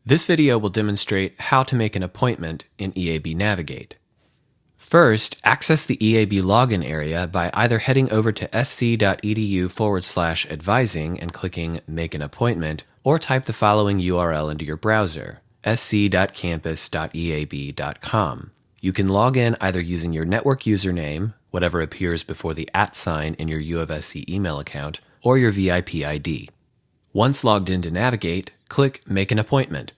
This video will demonstrate how to make an appointment in EAB Navigate. First, access the EAB login area by either heading over to sc.edu/advising and clicking Make an Appointment, or type the following URL into your browser, sc.campus.eab.com. You can log in either using your network username, whatever appears before the @ sign in your U of SC email account, or your VIP ID. Once logged into Navigate, click Make an Appointment.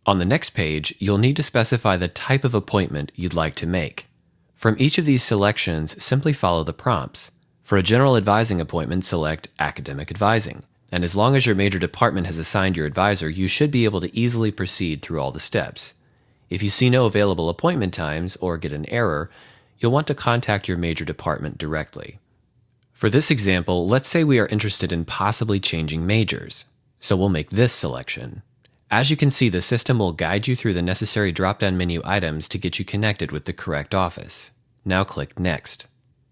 On the next page, you'll need to specify the type of appointment you'd like to make. From each of these selections, simply follow the prompts. For a general advising appointment, select Academic Advising. And as long as your major department has assigned your advisor, you should be able to easily proceed through all the steps. If you see no available appointment times or get an error, you'll want to contact your major department directly. For this example, let's say we are interested in possibly changing majors, so we'll make this selection. As you can see, the system will guide you through the necessary drop-down menu items to get you connected with the correct office. Now click Next.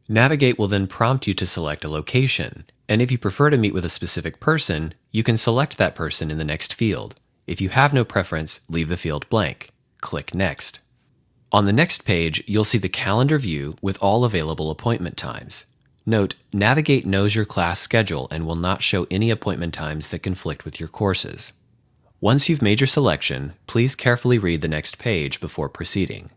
Navigate will then prompt you to select a location, and if you prefer to meet with a specific person, you can select that person in the next field. If you have no preference, leave the field blank. Click Next. On the next page, you'll see the calendar view with all available appointment times. Note, Navigate knows your class schedule and will not show any appointment times that conflict with your courses. Once you've made your selection, please carefully read the next page before proceeding.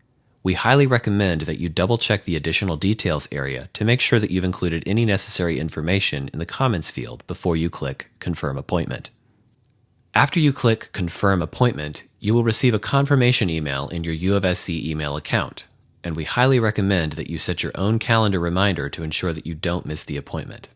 We highly recommend that you double-check the additional details area to make sure that you've included any necessary information in the comments field before you click Confirm Appointment. After you click Confirm Appointment, you will receive a confirmation email in your U of SC email account, and we highly recommend that you set your own calendar reminder to ensure that you don't miss the appointment.